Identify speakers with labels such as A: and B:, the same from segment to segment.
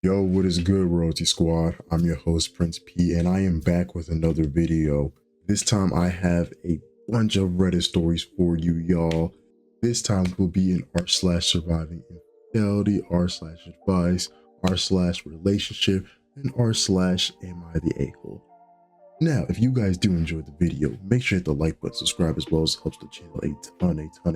A: Yo, what is good, Royalty Squad? I'm your host, Prince P, and I am back with another video. This time I have a bunch of Reddit stories for you, y'all. This time will be in r/surviving infidelity, r/advice, r/relationship, and r/am I the a-hole. Now, if you guys do enjoy the video, make sure to hit the like button, subscribe as well, as helps the channel a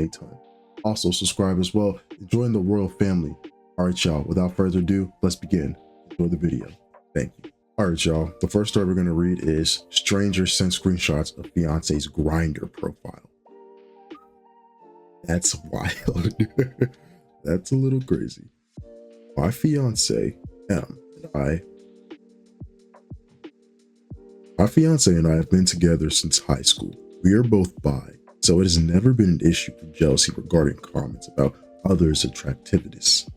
A: ton. Also, subscribe as well and join the royal family. All right, y'all, without further ado, let's begin. Enjoy the video. Thank you. All right, y'all, the first story we're going to read is stranger sent screenshots of fiance's Grindr profile. That's wild. That's a little crazy. My fiance and I have been together since high school. We are both bi, so it has never been an issue for jealousy regarding comments about others' attractiveness.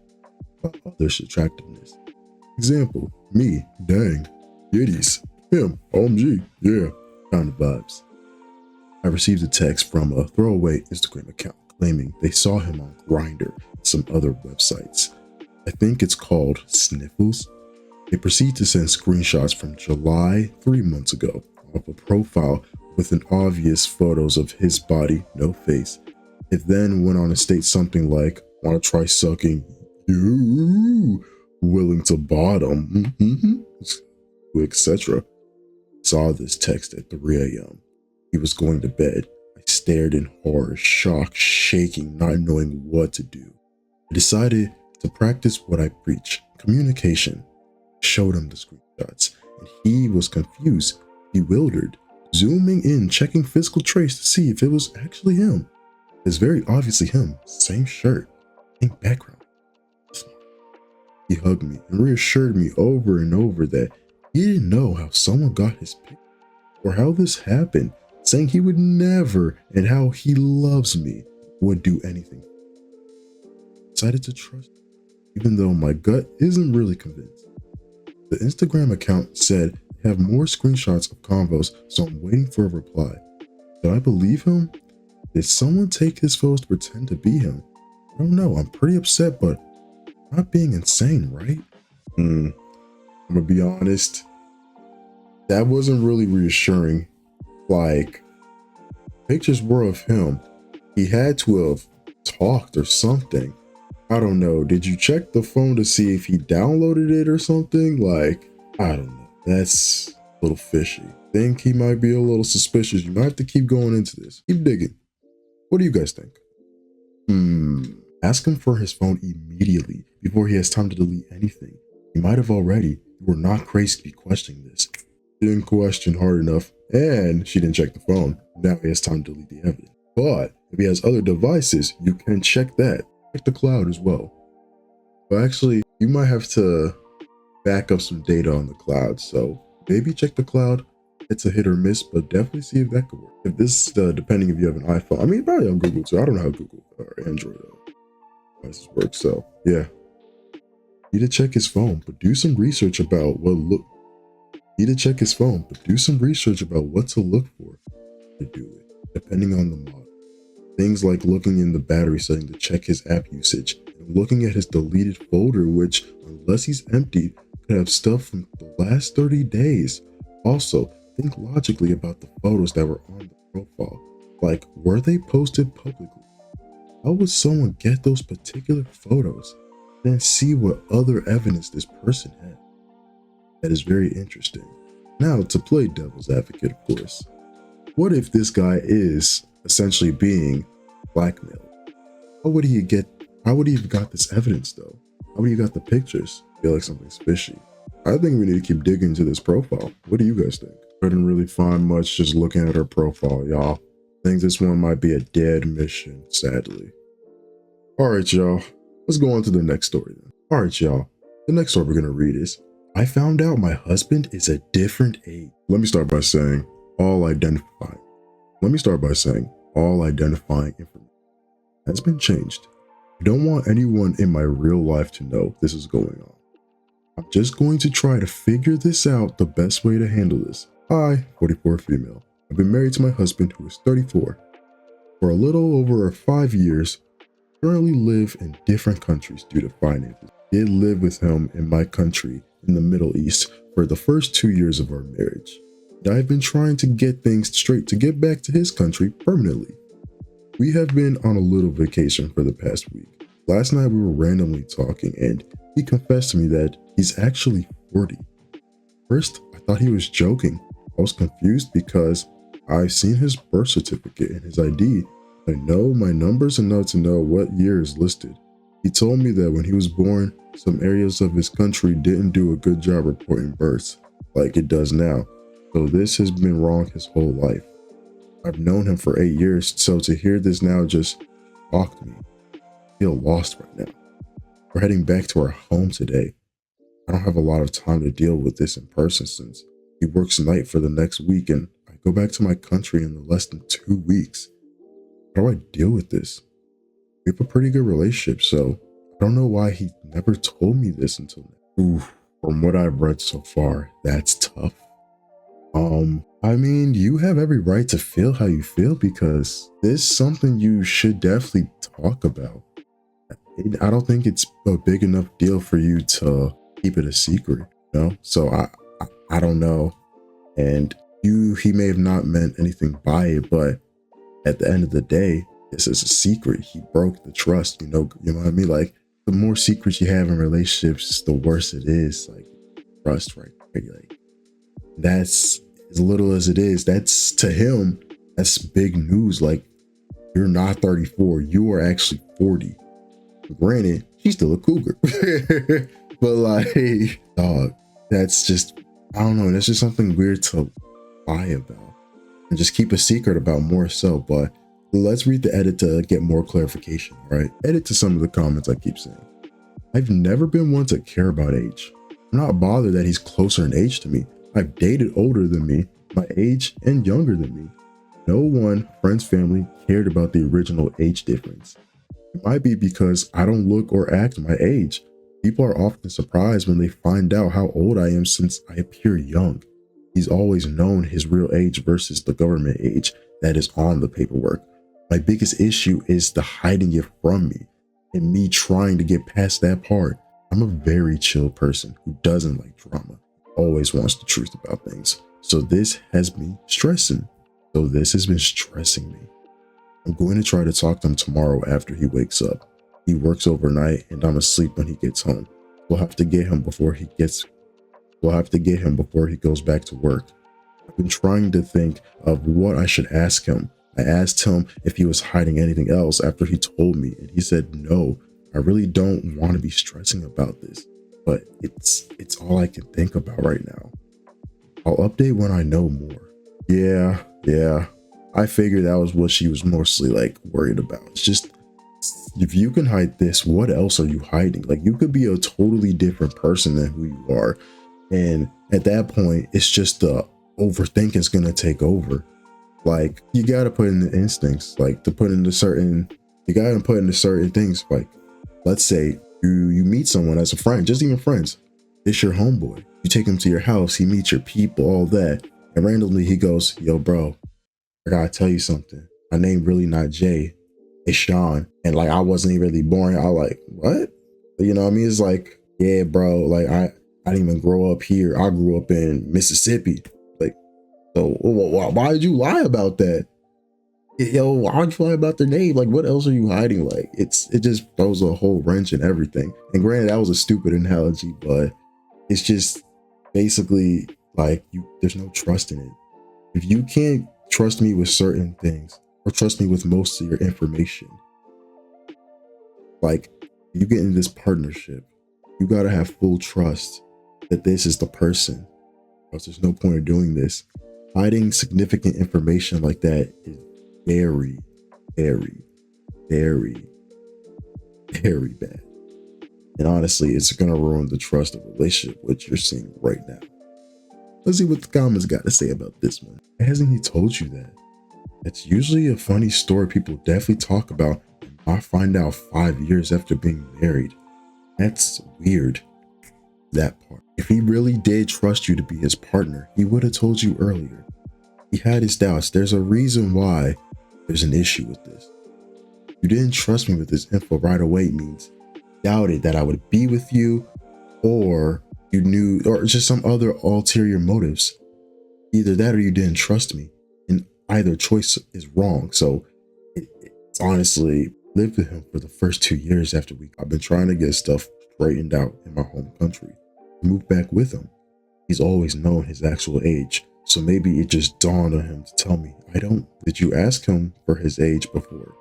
A: Example, me, dang, yitties, him, OMG, yeah, kind of vibes. I received a text from a throwaway Instagram account claiming they saw him on Grindr and some other websites. I think it's called Sniffles. They proceed to send screenshots from July 3 months ago of a profile with an obvious photos of his body, no face. It then went on to state something like, "Want to try sucking you, willing to bottom, etc." Saw this text at 3 a.m. He was going to bed. I stared in horror, shock, shaking, not knowing what to do. I decided to practice what I preach, communication. Showed him the screenshots, and he was confused, bewildered, zooming in, checking physical trace to see if it was actually him. It's very obviously him, same shirt, same background. He hugged me and reassured me over and over that he didn't know how someone got his picture or how this happened, saying he would never, and how he loves me, would do anything. I decided to trust him, even though my gut isn't really convinced. The Instagram account said they have more screenshots of convos, so I'm waiting for a reply. Did I believe him? Did someone take his photos to pretend to be him? I don't know. I'm pretty upset, but not being insane, right? I'm gonna be honest. That wasn't really reassuring. Like, pictures were of him. He had to have talked or something. I don't know. Did you check the phone to see if he downloaded it or something? Like, I don't know. That's a little fishy. Think he might be a little suspicious. You might have to keep going into this. Keep digging. What do you guys think? Ask him for his phone immediately before he has time to delete anything. He might have already. You were not crazy to be questioning this. She didn't question hard enough, and she didn't check the phone. Now he has time to delete the evidence. But if he has other devices, you can check that. Check the cloud as well. But actually, you might have to back up some data on the cloud. So maybe check the cloud. It's a hit or miss, but definitely see if that could work. If this, depending if you have an iPhone, I mean, probably on Google too. I don't know how Google or Android devices work. So yeah, need to check his phone, but do some research about what to look for to do it, depending on the model. Things like looking in the battery setting to check his app usage, and looking at his deleted folder, which, unless he's empty, could have stuff from the last 30 days. Also, think logically about the photos that were on the profile. Like, were they posted publicly? How would someone get those particular photos? Then see what other evidence this person had. That is very interesting. Now, to play devil's advocate, of course. What if this guy is essentially being blackmailed? How would he have got this evidence though? How would he got the pictures? I feel like something's fishy. I think we need to keep digging into this profile. What do you guys think? I didn't really find much just looking at her profile, y'all. I think this one might be a dead mission, sadly. All right, y'all. Let's go on to the next story then. All right, y'all. The next story we're gonna read is, I found out my husband is a different age. Let me start by saying all identifying information has been changed. I don't want anyone in my real life to know this is going on. I'm just going to try to figure this out the best way to handle this. I, 44 female, I've been married to my husband who is 34 for a little over 5 years, currently live in different countries due to finances. did live with him in my country in the Middle East for the first 2 years of our marriage. And I've been trying to get things straight to get back to his country permanently. We have been on a little vacation for the past week. Last night we were randomly talking and he confessed to me that he's actually 40. First, I thought he was joking. I was confused because I've seen his birth certificate and his ID. I know my numbers enough to know what year is listed. He told me that when he was born, some areas of his country didn't do a good job reporting births, like it does now. So this has been wrong his whole life. I've known him for 8 years, so to hear this now just shocked me. I feel lost right now. We're heading back to our home today. I don't have a lot of time to deal with this in person since he works night for the next week and I go back to my country in less than 2 weeks. How do I deal with this? We have a pretty good relationship, so I don't know why he never told me this until now. Ooh, from what I've read so far, that's tough. I mean, you have every right to feel how you feel because this is something you should definitely talk about. I don't think it's a big enough deal for you to keep it a secret, you know? So I don't know. And he may have not meant anything by it, but at the end of the day, this is a secret. He broke the trust, you know what I mean? Like, the more secrets you have in relationships, the worse it is. Like, trust right there. Like, that's as little as it is. That's, to him, that's big news. Like, you're not 34, you are actually 40. Granted, she's still a cougar. But like, dog, that's just, I don't know, that's just something weird to lie about and just keep a secret about more so. But let's read the edit to get more clarification, right? Edit to some of the comments I keep saying. I've never been one to care about age. I'm not bothered that he's closer in age to me. I've dated older than me, my age, and younger than me. No one, friends, family, cared about the original age difference. It might be because I don't look or act my age. People are often surprised when they find out how old I am since I appear young. He's always known his real age versus the government age that is on the paperwork. My biggest issue is the hiding it from me and me trying to get past that part. I'm a very chill person who doesn't like drama, always wants the truth about things. So this has been stressing me. I'm going to try to talk to him tomorrow after he wakes up. He works overnight and I'm asleep when he gets home. We'll have to get him before he goes back to work. I've been trying to think of what I should ask him. I asked him if he was hiding anything else after he told me, and he said no. I really don't want to be stressing about this, but it's all I can think about right now. I'll update when I know more. Yeah. I figured that was what she was mostly like worried about. It's just, if you can hide this, what else are you hiding? Like, you could be a totally different person than who you are. And at that point, it's just the overthinking is going to take over. Like, you got to put in the instincts, like you got to put into certain things. Like, let's say you meet someone as a friend, just even friends. It's your homeboy. You take him to your house, he meets your people, all that. And randomly he goes, yo, bro, I gotta tell you something. My name really not Jay, it's Sean. And like, I wasn't even really born. I was like, what? You know what I mean? It's like, yeah, bro, like I didn't even grow up here. I grew up in Mississippi. Like, so why did you lie about that? Yo, why would you lie about their name? Like, what else are you hiding? Like, it just throws a whole wrench in everything. And granted, that was a stupid analogy, but it's just basically like, there's no trust in it. If you can't trust me with certain things or trust me with most of your information, like, you get in this partnership, you got to have full trust that this is the person, or else there's no point in doing this. Hiding significant information like that is very, very, very, very bad. And honestly, it's going to ruin the trust of a relationship, which you're seeing right now. Let's see what the comments got to say about this one. Hasn't he told you that? It's usually a funny story people definitely talk about, and I find out 5 years after being married. That's weird, that part. If he really did trust you to be his partner, he would have told you earlier. He had his doubts. There's a reason why there's an issue with this. You didn't trust me with this info right away means doubted that I would be with you, or you knew, or just some other ulterior motives. Either that or you didn't trust me. And either choice is wrong. So it's honestly lived with him for the first 2 years after I've been trying to get stuff straightened out in my home country. Moved back with him. He's always known his actual age. So maybe it just dawned on him to tell me. Did you ask him for his age before?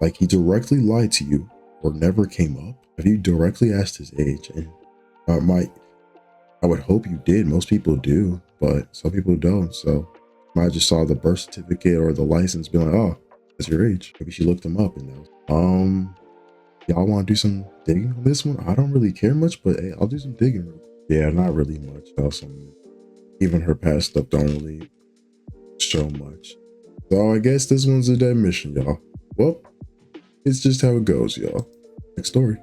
A: Like he directly lied to you or never came up? Have you directly asked his age? And I would hope you did. Most people do, but some people don't. So I just saw the birth certificate or the license, be like, oh, that's your age. Maybe she looked him up and that was, y'all want to do some digging on this one? I don't really care much, but hey, I'll do some digging. Yeah, not really much. Even her past stuff don't really show much. So I guess this one's a dead mission, y'all. Well, it's just how it goes, y'all. Next story.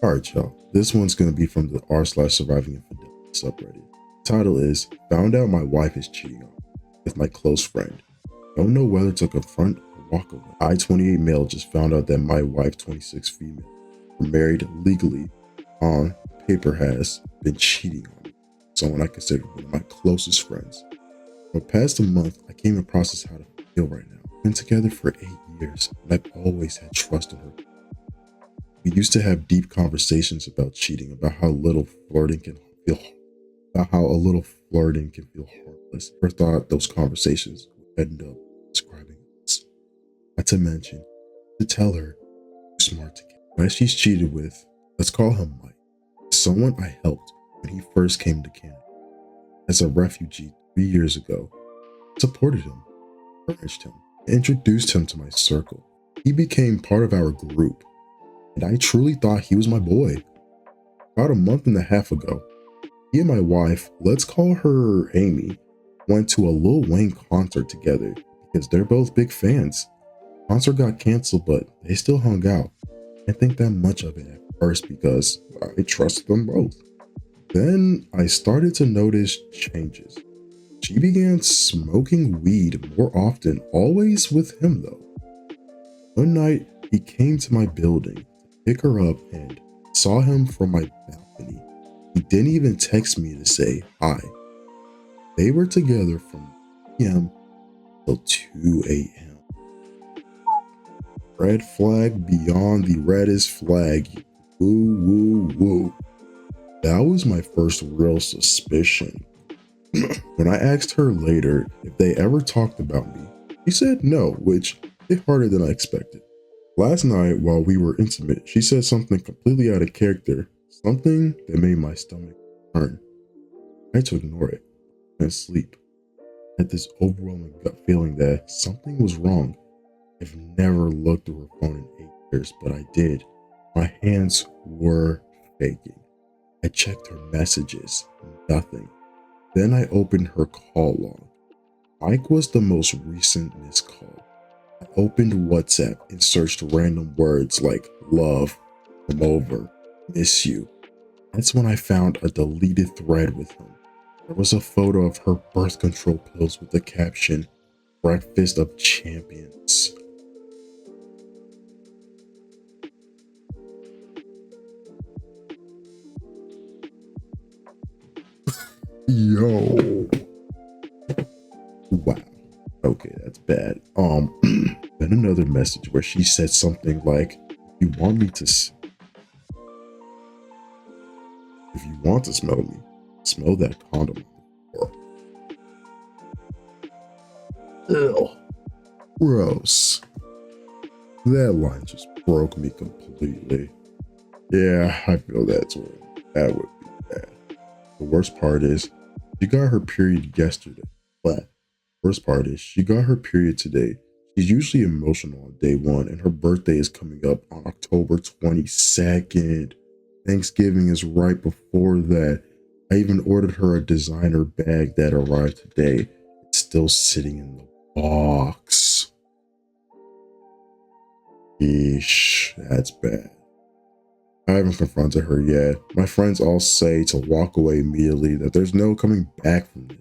A: All right, y'all. This one's going to be from the r/surviving infidelity subreddit. Title is Found Out My Wife is Cheating on Me with My Close Friend. Don't know whether to confront or walk away. I, 28 male, just found out that my wife, 26 female, were married legally on paper, has been cheating on me. Someone I consider one of my closest friends. For the past a month, I came across how to feel right now. We've been together for 8 years, and I've always had trust in her. We used to have deep conversations about cheating, about how a little flirting can feel harmless. Never thought those conversations would end up describing us. Not to mention, to tell her, too smart to get. When she's cheated with, let's call him Mike, someone I helped when he first came to Canada. As a refugee 3 years ago, supported him, encouraged him, introduced him to my circle. He became part of our group, and I truly thought he was my boy. About a month and a half ago, he and my wife, let's call her Amy, went to a Lil Wayne concert together because they're both big fans. Concert got canceled, but they still hung out. I didn't think that much of it at first because I trusted them both. Then I started to notice changes. She began smoking weed more often, always with him though. One night, he came to my building to pick her up and saw him from my balcony. He didn't even text me to say hi. They were together from 1 p.m. till 2 a.m. Red flag beyond the reddest flag. Woo, woo, woo. That was my first real suspicion. When I asked her later if they ever talked about me, she said no, which hit harder than I expected. Last night, while we were intimate, she said something completely out of character, something that made my stomach turn. I had to ignore it and sleep. I had this overwhelming gut feeling that something was wrong. I've never looked through her phone in 8 years, but I did. My hands were shaking. I checked her messages, nothing. Then I opened her call log. Mike was the most recent missed call. I opened WhatsApp and searched random words like love, come over, miss you. That's when I found a deleted thread with him. There was a photo of her birth control pills with the caption, Breakfast of Champions. Yo. Wow. Okay, that's bad. Then another message where she said something like, if you want to smell me, smell that condom. Ew. Gross. That line just broke me completely. Yeah, I feel that too. That would be bad. The worst part is, she got her period yesterday. But worst part is, she got her period today. She's usually emotional on day 1, and her birthday is coming up on October 22nd. Thanksgiving is right before that. I even ordered her a designer bag that arrived today. It's still sitting in the box. Eesh, that's bad. I haven't confronted her yet. My friends all say to walk away immediately, that there's no coming back from this.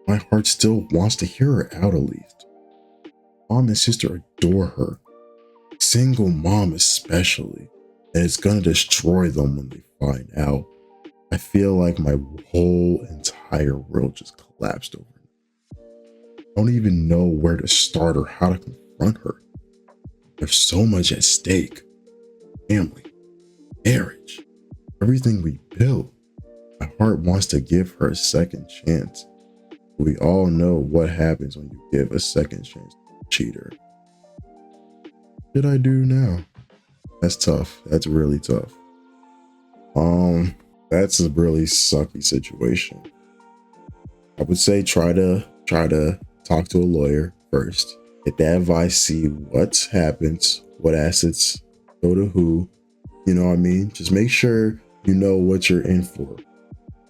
A: My heart still wants to hear her out at least. Mom and sister adore her. Single mom especially. and it's gonna destroy them when they find out. I feel like my whole entire world just collapsed over it. I don't even know where to start or how to confront her. There's so much at stake. Family, marriage, everything we built. My heart wants to give her a second chance. We all know what happens when you give a second chance to a cheater. What should I do now? That's tough. That's really tough. That's a really sucky situation. I would say try to talk to a lawyer first. Get that advice, see what happens, what assets go to who. You know what I mean? Just make sure you know what you're in for.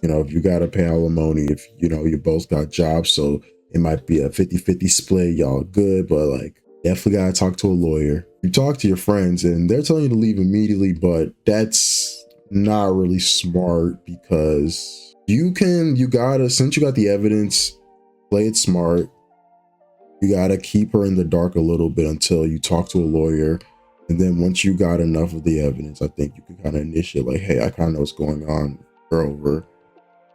A: You know, if you got to pay alimony, if you know you both got jobs, so it might be a 50-50 split, y'all good, but like definitely got to talk to a lawyer. You talk to your friends and they're telling you to leave immediately, but that's not really smart because since you got the evidence, play it smart. You got to keep her in the dark a little bit until you talk to a lawyer. And then once you got enough of the evidence, I think you can kind of initiate like, hey, I kind of know what's going on. We're over.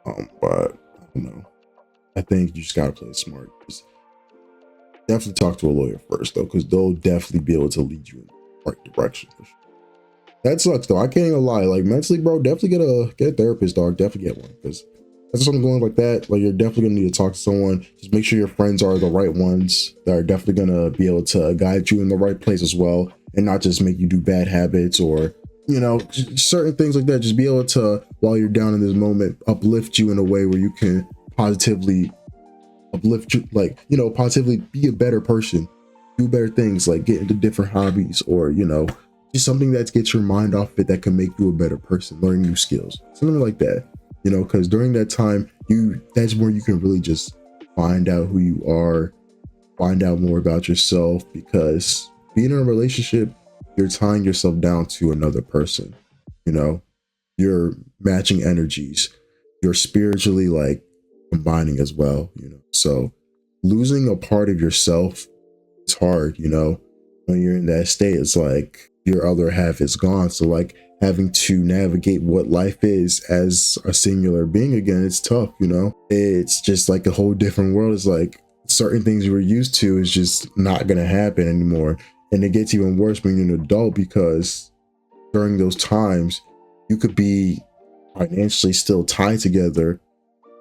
A: But I don't know. I think you just got to play it smart. Just definitely talk to a lawyer first though, because they'll definitely be able to lead you in the right direction for sure. That sucks though. I can't even lie. Like mentally, bro, definitely get a therapist, dog. Definitely get one, because that's something going like that. Like you're definitely gonna need to talk to someone. Just make sure your friends are the right ones that are definitely gonna be able to guide you in the right place as well, and not just make you do bad habits or certain things like that. Just be able to, while you're down in this moment, uplift you in a way where you can positively uplift you, positively be a better person, do better things, like get into different hobbies or just something that gets your mind off it that can make you a better person, learn new skills, something like that, because during that time, that's where you can really just find out who you are, find out more about yourself, because being in a relationship, you're tying yourself down to another person, you're matching energies, you're spiritually like combining as well, so losing a part of yourself is hard, when you're in that state. It's like your other half is gone, so like having to navigate what life is as a singular being again, it's tough. It's just like a whole different world. It's like certain things you were used to is just not gonna happen anymore, and it gets even worse when you're an adult, because during those times you could be financially still tied together,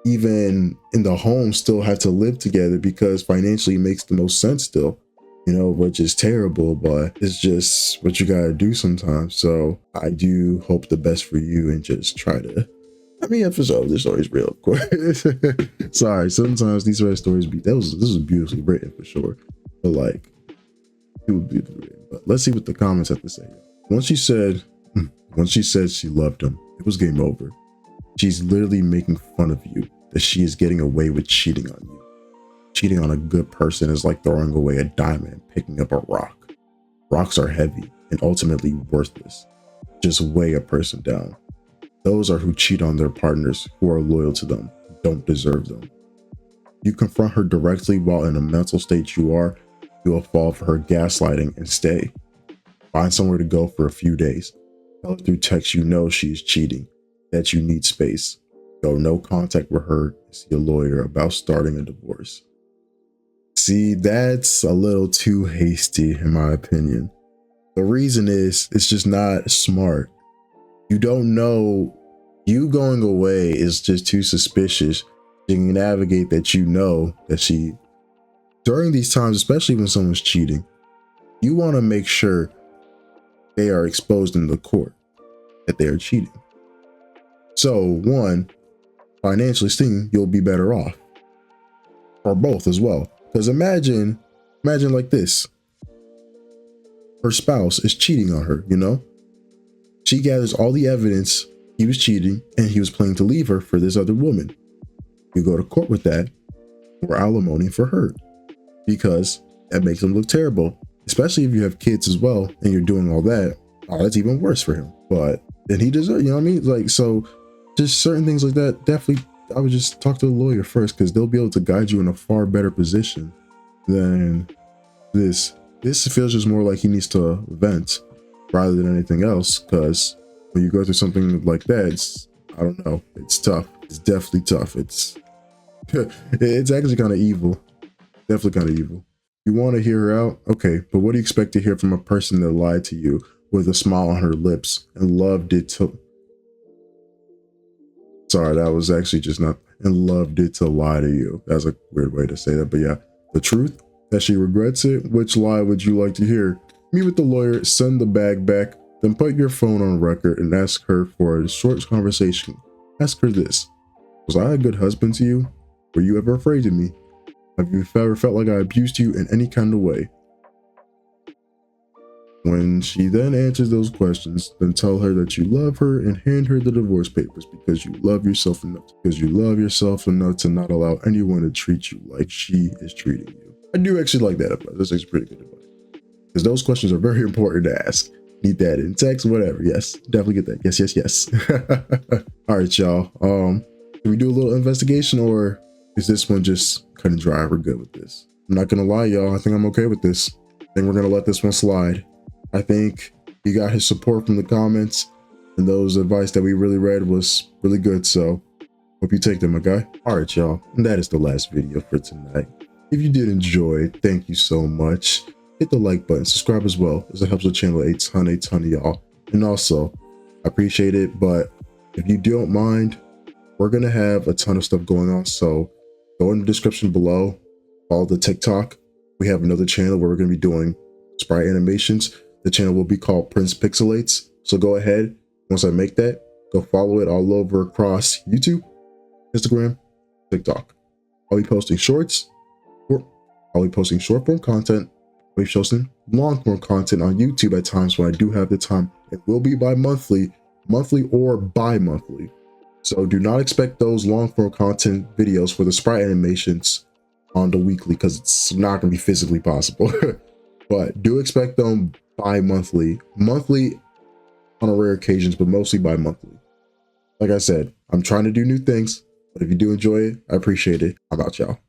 A: even in the home still have to live together because financially it makes the most sense still, which is terrible, but it's just what you gotta do sometimes. So I do hope the best for you and just try to, for sure, this story's real, of course. Sorry, sometimes these red stories this is beautifully written for sure, but like it would be written. But let's see what the comments have to say. Once she said she loved him, it was game over. She's literally making fun of you that she is getting away with cheating on you. Cheating on a good person is like throwing away a diamond and picking up a rock. Rocks are heavy and ultimately worthless. Just weigh a person down. Those are who cheat on their partners, who are loyal to them, don't deserve them. You confront her directly while in a mental state you will fall for her gaslighting and stay. Find somewhere to go for a few days. Tell her through text she's cheating, that you need space. Go no contact with her, see a lawyer about starting a divorce. See, that's a little too hasty in my opinion. The reason is it's just not smart. You don't know, you going away is just too suspicious. You can navigate that that she, during these times, especially when someone's cheating, you want to make sure they are exposed in the court that they are cheating. So one, financially speaking, you'll be better off, or both as well. Because imagine like this, her spouse is cheating on her, she gathers all the evidence he was cheating and he was planning to leave her for this other woman. You go to court with that, or alimony for her, because that makes him look terrible, especially if you have kids as well and you're doing all that. Oh, that's even worse for him. But then he deserves, like, so just certain things like that, definitely I would just talk to a lawyer first, because they'll be able to guide you in a far better position than this. This feels just more like he needs to vent. rather than anything else. Because when you go through something like that, I don't know, it's tough. It's definitely tough. It's it's actually kind of evil. Definitely kind of evil. You want to hear her out? Okay, but what do you expect to hear from a person that lied to you with a smile on her lips and loved it to... Sorry, that was actually just not... And loved it to lie to you. That's a weird way to say that, but yeah. The truth? That she regrets it? Which lie would you like to hear? Meet with the lawyer, send the bag back, then put your phone on record and ask her for a short conversation. Ask her this. Was I a good husband to you? Were you ever afraid of me? Have you ever felt like I abused you in any kind of way? When she then answers those questions, then tell her that you love her and hand her the divorce papers because you love yourself enough. Because you love yourself enough to not allow anyone to treat you like she is treating you. I do actually like that advice. That's actually pretty good advice. Because those questions are very important to ask. Need that in text, whatever. Yes, definitely get that. Yes. All right, y'all. Can we do a little investigation, or is this one just cut and dry? We're good with this. I'm not gonna lie, y'all. I think I'm okay with this. I think we're gonna let this one slide. I think you got his support from the comments, and those advice that we really read was really good. So hope you take them, okay? All right, y'all. And that is the last video for tonight. If you did enjoy, thank you so much. Hit the like button, subscribe as well, as it helps the channel a ton of y'all. And also, I appreciate it, but if you don't mind, we're gonna have a ton of stuff going on. So go in the description below, follow the TikTok. We have another channel where we're gonna be doing sprite animations. The channel will be called Prince Pixelates. So go ahead, once I make that, go follow it all over across YouTube, Instagram, TikTok. I'll be posting shorts, I'll be posting short form content. I'll be posting long form content on YouTube at times when I do have the time. It will be bi-monthly, monthly or bi-monthly. So do not expect those long form content videos for the sprite animations on the weekly, because it's not going to be physically possible. But do expect them bi-monthly, monthly on a rare occasions, but mostly bi-monthly. Like I said, I'm trying to do new things, but if you do enjoy it, I appreciate it. How about y'all?